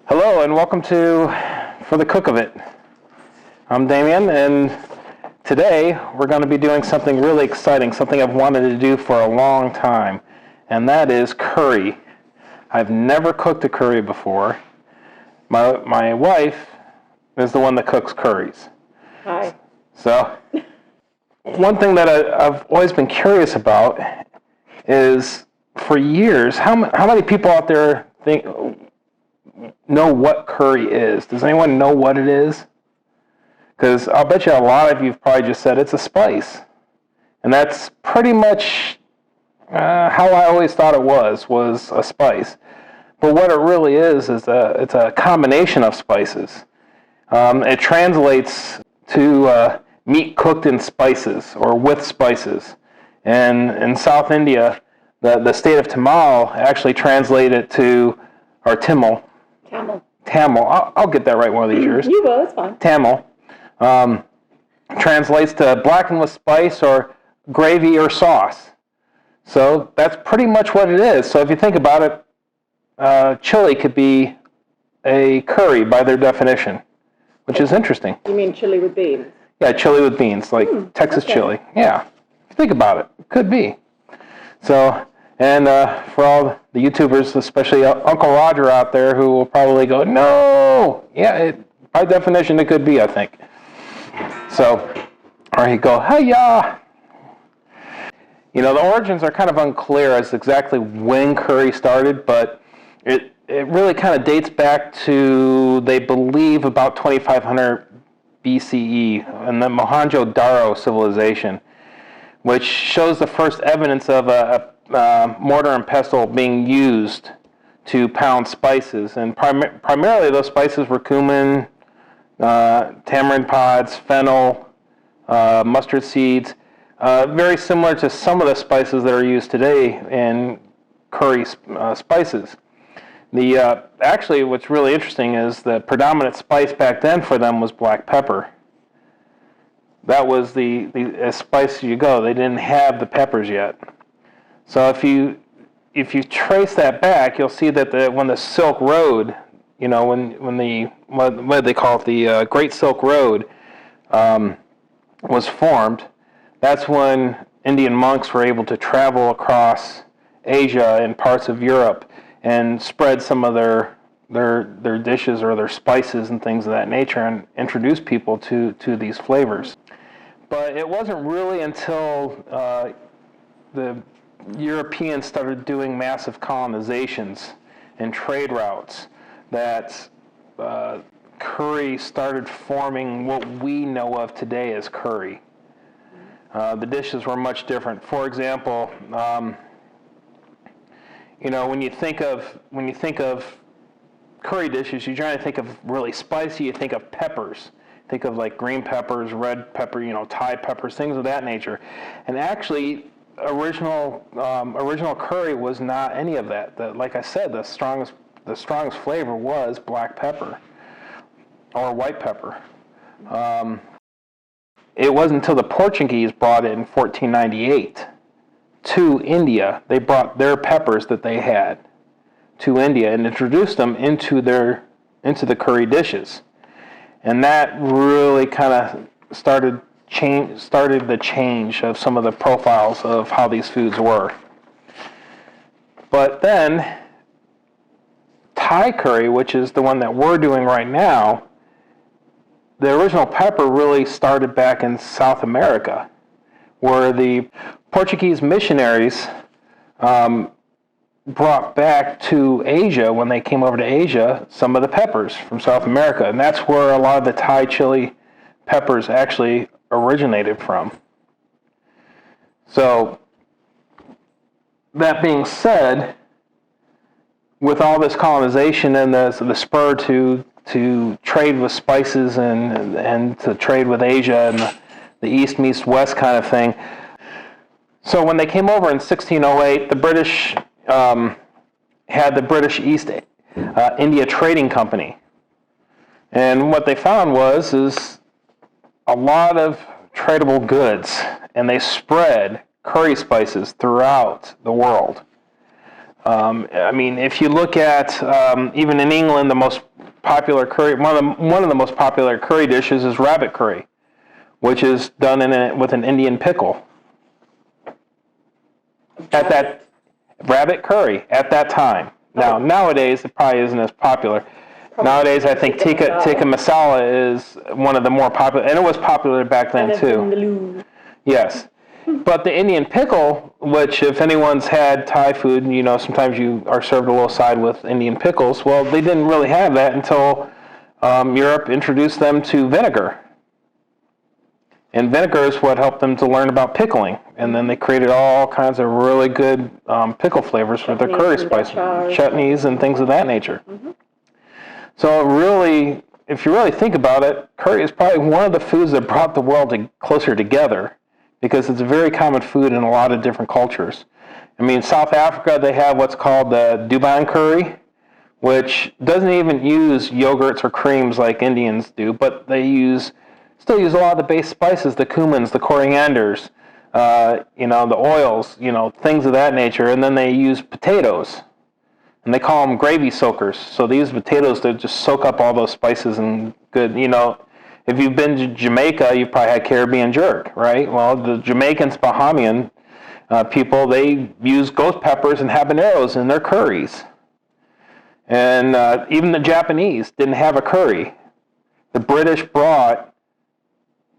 Hello and welcome to For the Cook of It. I'm Damian, and today we're going to be doing something really exciting, something I've wanted to do for a long time, and that is curry. I've never cooked a curry before. My wife is the one that cooks curries. Hi. So, one thing that I've always been curious about is, for years, how many people out there know what curry is? Does anyone know what it is? Because I'll bet you a lot of you have probably just said it's a spice. And that's pretty much how I always thought it was a spice. But what it really is it's a combination of spices. It translates to meat cooked in spices or with spices. And in South India, the state of Tamil actually translated to, or Tamil. I'll get that right one of these years. You will, it's fine. Tamil translates to blackened with spice or gravy or sauce. So that's pretty much what it is. So if you think about it, chili could be a curry by their definition, which is interesting. You mean chili with beans? Yeah, chili with beans, like Texas chili. Yeah, if you think about it, it could be. So, and for all the YouTubers, especially Uncle Roger out there, who will probably go, no! Yeah, by definition, it could be, I think. So, or he'd go, hi-ya! You know, the origins are kind of unclear as exactly when curry started, but it really kind of dates back to, they believe, about 2500 BCE in the Mohenjo-Daro civilization, which shows the first evidence of a mortar and pestle being used to pound spices. And primarily those spices were cumin, tamarind pods, fennel, mustard seeds, very similar to some of the spices that are used today in curry spices. Actually, what's really interesting is the predominant spice back then for them was black pepper. That was as spice as you go. They didn't have the peppers yet. So if you trace that back, you'll see that when the Silk Road, you know, what they call it, the Great Silk Road, was formed, that's when Indian monks were able to travel across Asia and parts of Europe and spread some of their dishes or their spices and things of that nature and introduce people to these flavors. But it wasn't really until the Europeans started doing massive colonizations and trade routes that curry started forming what we know of today as curry. The dishes were much different. For example, you know, when you think of curry dishes, you're trying to think of really spicy. You think of peppers. Think of like green peppers, red pepper, you know, Thai peppers, things of that nature. And actually, original curry was not any of that. Like I said, the strongest flavor was black pepper or white pepper. It wasn't until the Portuguese brought it in 1498 to India. They brought their peppers that they had to India and introduced them into the curry dishes. And that really kind of started the change of some of the profiles of how these foods were. But then, Thai curry, which is the one that we're doing right now, the original pepper really started back in South America, where the Portuguese missionaries brought back to Asia, when they came over to Asia, some of the peppers from South America. And that's where a lot of the Thai chili peppers actually originated from. So, that being said, with all this colonization and the spur to trade with spices and to trade with Asia and the East meets West kind of thing. So when they came over in 1608, the British had the British East India Trading Company. And what they found is a lot of tradable goods, and they spread curry spices throughout the world. I mean, if you look at, even in England, the most popular curry, one of the most popular curry dishes is rabbit curry, which is done with an Indian pickle. At that rabbit curry at that time. Now nowadays it probably isn't as popular. Nowadays I think tikka masala is one of the more popular, and it was popular back then too. Yes. But the Indian pickle, which if anyone's had Thai food, sometimes you are served a little side with Indian pickles. Well, they didn't really have that until Europe introduced them to vinegar. And vinegar is what helped them to learn about pickling. And then they created all kinds of really good pickle flavors for their curry spices, chutneys and things of that nature. Mm-hmm. So really, if you really think about it, curry is probably one of the foods that brought the world closer together, because it's a very common food in a lot of different cultures. I mean, South Africa, they have what's called the Durban curry, which doesn't even use yogurts or creams like Indians do, but they still use a lot of the base spices, the cumins, the corianders, the oils, things of that nature, and then they use potatoes, and they call them gravy soakers. So they use potatoes to just soak up all those spices and good, If you've been to Jamaica, you've probably had Caribbean jerk, right? Well, the Jamaicans, Bahamian people, they use ghost peppers and habaneros in their curries. And even the Japanese didn't have a curry. The British brought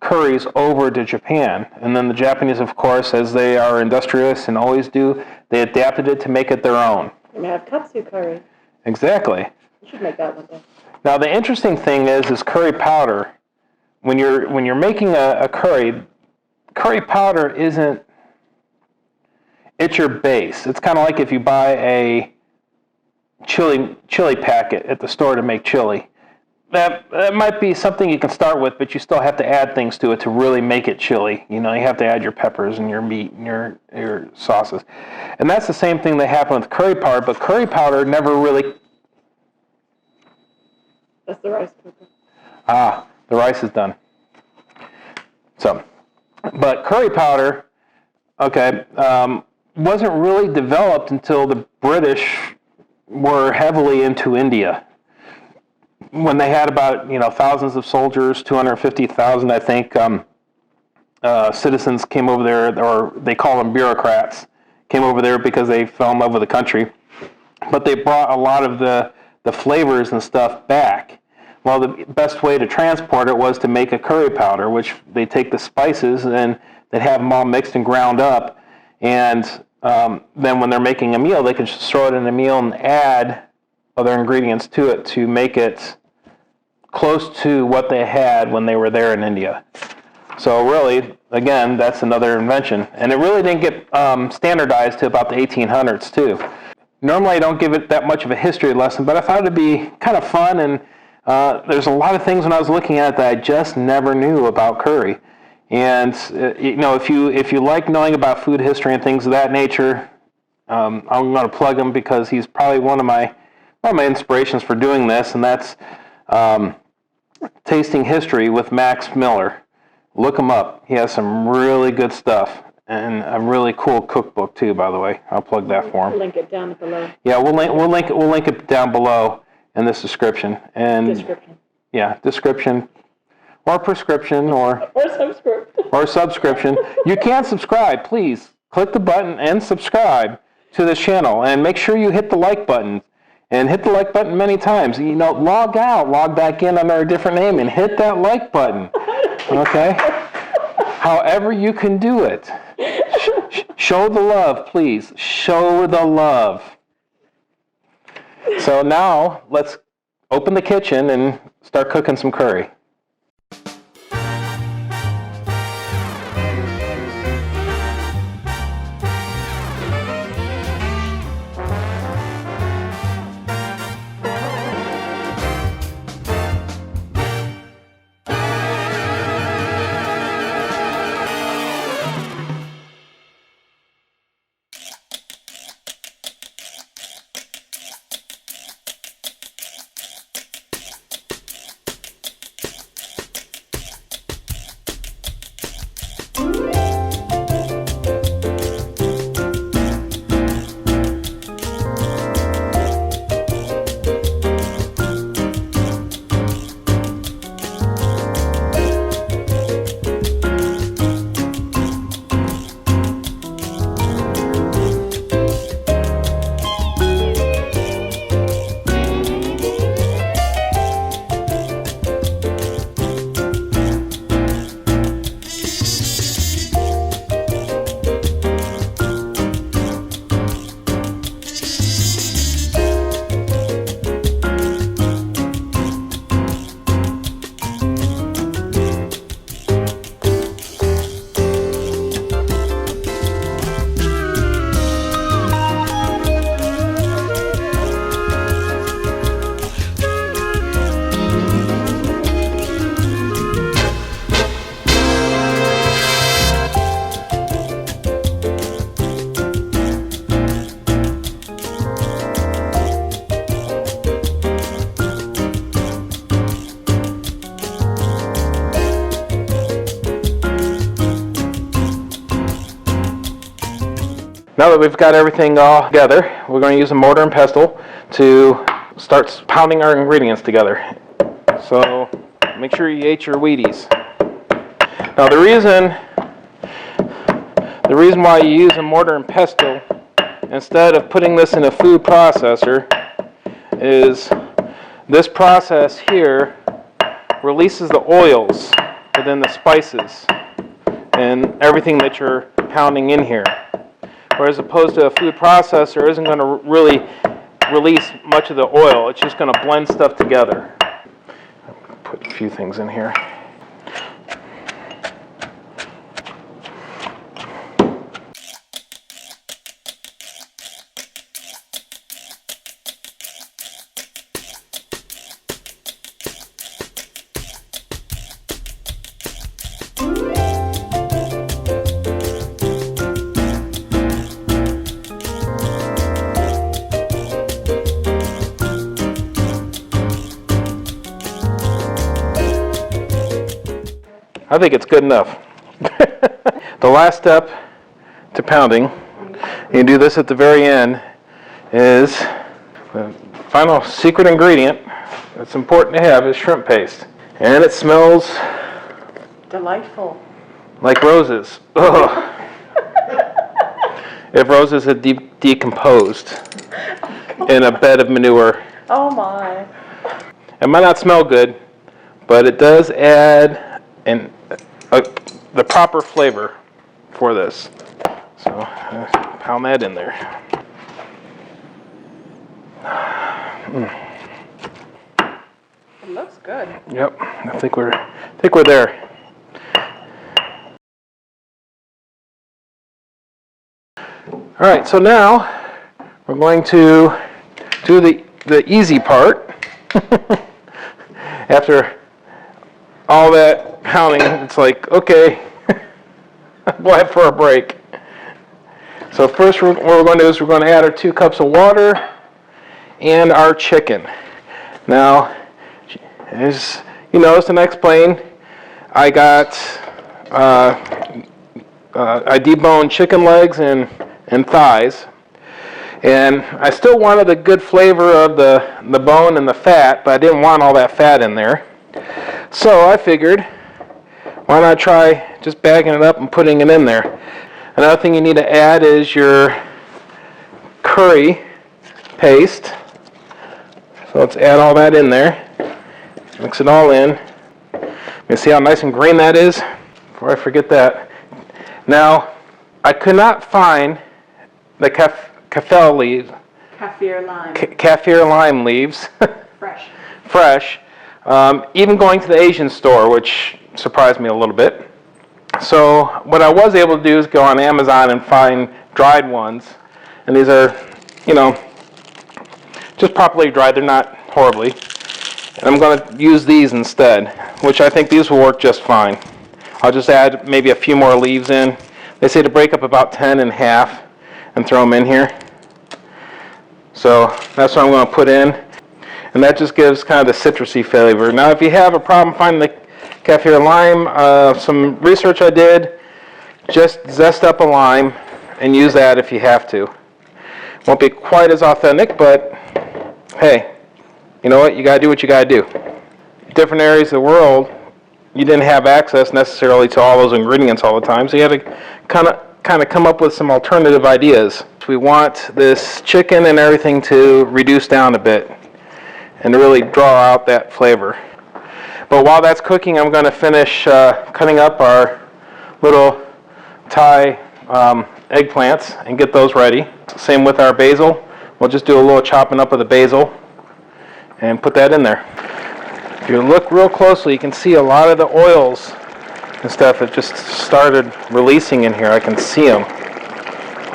curries over to Japan. And then the Japanese, of course, as they are industrialists and always do, they adapted it to make it their own. And they have katsu curry. Exactly. You should make that one day. Now, the interesting thing is curry powder. When you're making a curry powder it's your base. It's kind of like if you buy a chili packet at the store to make chili. That might be something you can start with, but you still have to add things to it to really make it chili. You have to add your peppers and your meat and your sauces. And that's the same thing that happened with curry powder, but curry powder never really... That's the rice cooker. The rice is done. But curry powder, wasn't really developed until the British were heavily into India. When they had about, thousands of soldiers, 250,000, I think, citizens came over there, or they call them bureaucrats, came over there because they fell in love with the country. But they brought a lot of the flavors and stuff back. Well, the best way to transport it was to make a curry powder, which they take the spices and they have them all mixed and ground up. And then when they're making a meal, they can just throw it in a meal and add other ingredients to it to make it close to what they had when they were there in India. So really, again, that's another invention. And it really didn't get standardized to about the 1800s, too. Normally, I don't give it that much of a history lesson, but I thought it'd be kind of fun, and there's a lot of things when I was looking at it that I just never knew about curry. And if you like knowing about food history and things of that nature, I'm going to plug him because he's probably one of my inspirations for doing this, and that's Tasting History with Max Miller. Look him up. He has some really good stuff, and a really cool cookbook too. By the way, I'll plug that for him. We'll link it down below. Yeah, we'll link it down below in this description. Description. Yeah, description, or prescription, or subscription. You can subscribe. Please click the button and subscribe to this channel, and make sure you hit the like button. And hit the like button many times. Log out, log back in under a different name, and hit that like button. Okay? However you can do it. Show the love, please. Show the love. So now, let's open the kitchen and start cooking some curry. Now that we've got everything all together, we're going to use a mortar and pestle to start pounding our ingredients together. So make sure you ate your Wheaties. Now the reason why you use a mortar and pestle instead of putting this in a food processor is this process here releases the oils within the spices and everything that you're pounding in here. Whereas opposed to a food processor isn't going to really release much of the oil. It's just going to blend stuff together. Put a few things in here. I think it's good enough. The last step to pounding, you do this at the very end, is the final secret ingredient that's important to have is shrimp paste. And it smells Delightful. like roses. Ugh. If roses had decomposed in a bed of manure. Oh my. It might not smell good, but it does add the proper flavor for this. So pound that in there. It looks good. Yep, I think we're there. All right, so now we're going to do the easy part. After all that pounding, it's like, okay, glad for a break. So first what we're going to do is we're going to add our 2 cups of water and our chicken. Now, as you noticed and I explained, I got, I deboned chicken legs and thighs. And I still wanted the good flavor of the bone and the fat, but I didn't want all that fat in there. So I figured, why not try just bagging it up and putting it in there. Another thing you need to add is your curry paste. So let's add all that in there. Mix it all in. You see how nice and green that is? Before I forget that. Now, I could not find the kaffir leaves. Kaffir lime. Kaffir lime leaves. Fresh. Fresh. Even going to the Asian store, which surprised me a little bit. So what I was able to do is go on Amazon and find dried ones. And these are, just properly dried. They're not horribly. And I'm going to use these instead, which I think these will work just fine. I'll just add maybe a few more leaves in. They say to break up about 10 in half and throw them in here. So that's what I'm going to put in. And that just gives kind of the citrusy flavor. Now, if you have a problem finding the kaffir lime, some research I did, just zest up a lime and use that if you have to. Won't be quite as authentic, but hey, you know what? You got to do what you got to do. Different areas of the world, you didn't have access necessarily to all those ingredients all the time, so you had to kind of come up with some alternative ideas. We want this chicken and everything to reduce down a bit and to really draw out that flavor. But while that's cooking, I'm going to finish cutting up our little Thai eggplants and get those ready. Same with our basil. We'll just do a little chopping up of the basil and put that in there. If you look real closely, you can see a lot of the oils and stuff that just started releasing in here. I can see them.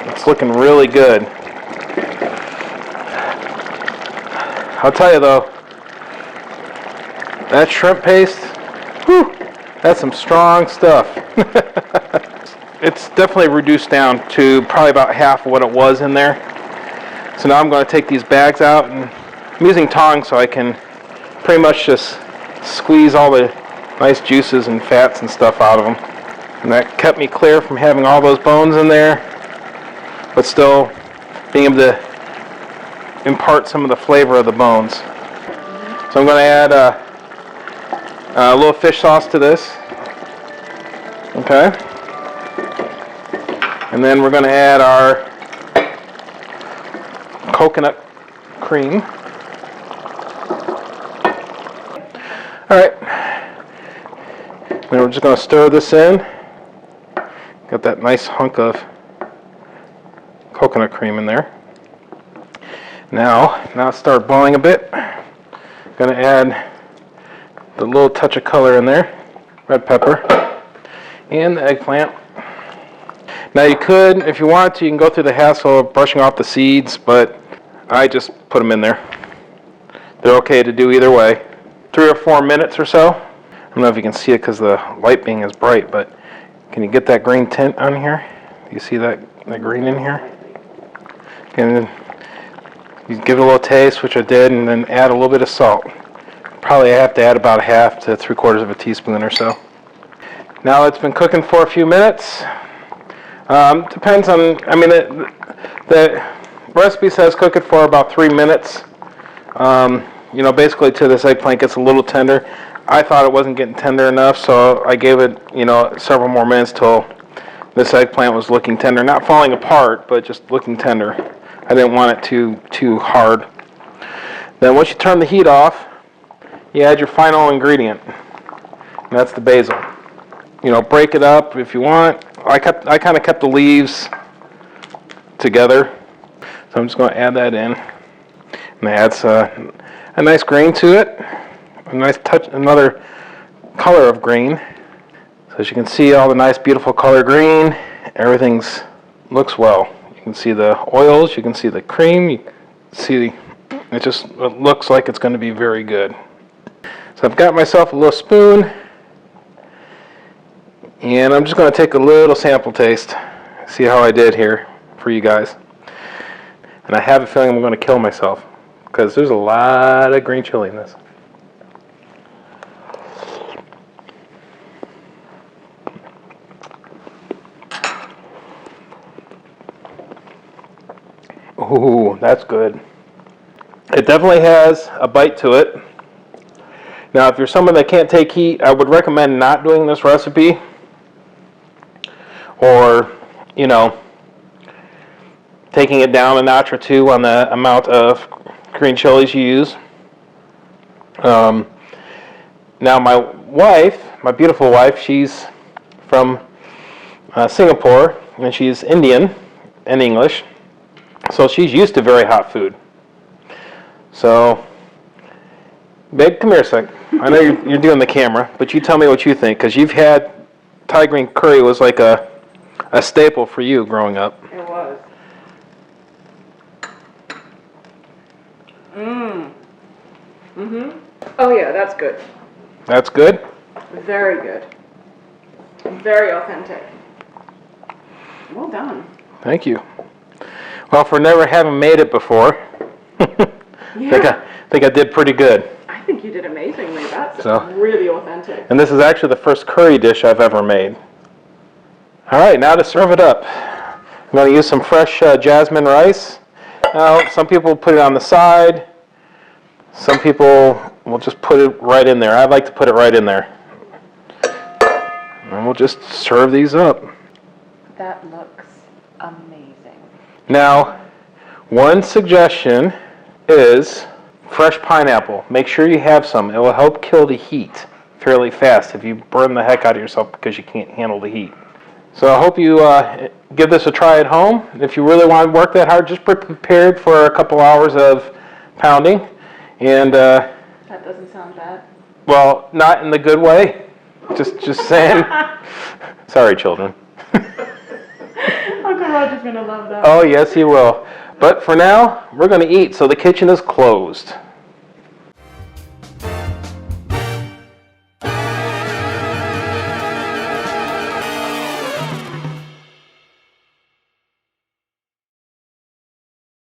It's looking really good. I'll tell you though, that shrimp paste, whew, that's some strong stuff. It's definitely reduced down to probably about half of what it was in there. So now I'm going to take these bags out, and I'm using tongs so I can pretty much just squeeze all the nice juices and fats and stuff out of them. And that kept me clear from having all those bones in there. but still being able to impart some of the flavor of the bones. So I'm going to add a little fish sauce to this. Okay. And then we're going to add our coconut cream. Alright. Then we're just going to stir this in. Got that nice hunk of coconut cream in there. Now start boiling a bit. Going to add the little touch of color in there. Red pepper. And the eggplant. Now you could, if you want to, you can go through the hassle of brushing off the seeds, but I just put them in there. They're okay to do either way. 3 or 4 minutes or so. I don't know if you can see it because the light being is bright, but can you get that green tint on here? You see that green in here? And you give it a little taste, which I did, and then add a little bit of salt. Probably I have to add about 1/2 to 3/4 of a teaspoon or so. Now it's been cooking for a few minutes. Depends on, I mean, the recipe says cook it for about 3 minutes. You know, basically till this eggplant gets a little tender. I thought it wasn't getting tender enough, so I gave it, you know, several more minutes till this eggplant was looking tender. Not falling apart, but just looking tender. I didn't want it too hard. Then once you turn the heat off, you add your final ingredient. And that's the basil. You know, break it up if you want. I kind of kept the leaves together, so I'm just going to add that in, and it adds a nice green to it, a nice touch, another color of green. So as you can see, all the nice, beautiful color green. Everything's looks well. You can see the oils, you can see the cream, you can see it looks like it's going to be very good. So I've got myself a little spoon. And I'm just going to take a little sample taste, see how I did here for you guys. And I have a feeling I'm going to kill myself because there's a lot of green chili in this. Ooh, that's good. It definitely has a bite to it. Now, if you're someone that can't take heat, I would recommend not doing this recipe. Or, you know, taking it down a notch or two on the amount of green chilies you use. Now my wife, my beautiful wife, she's from Singapore, and she's Indian and English, so she's used to very hot food. So, babe, come here a sec. I know you're doing the camera, but you tell me what you think, because you've had Thai green curry was like a staple for you growing up. It was. Oh yeah, that's good. That's good? Very good. Very authentic. Well done. Thank you. Well, for never having made it before, Yeah. I think I did pretty good. I think you did amazingly. That's So- really authentic. And this is actually the first curry dish I've ever made. All right, now to serve it up. I'm going to use some fresh jasmine rice. Now, some people put it on the side. Some people will just put it right in there. I like to put it right in there. And we'll just serve these up. That looks amazing. Now, one suggestion is fresh pineapple. Make sure you have some. It will help kill the heat fairly fast if you burn the heck out of yourself because you can't handle the heat. So I hope you give this a try at home. If you really want to work that hard, just be prepared for a couple hours of pounding. And That doesn't sound bad. well, not in the good way. Just saying. Sorry, children. Uncle Roger's gonna love that. Oh yes, he will. But for now, we're going to eat. So the kitchen is closed.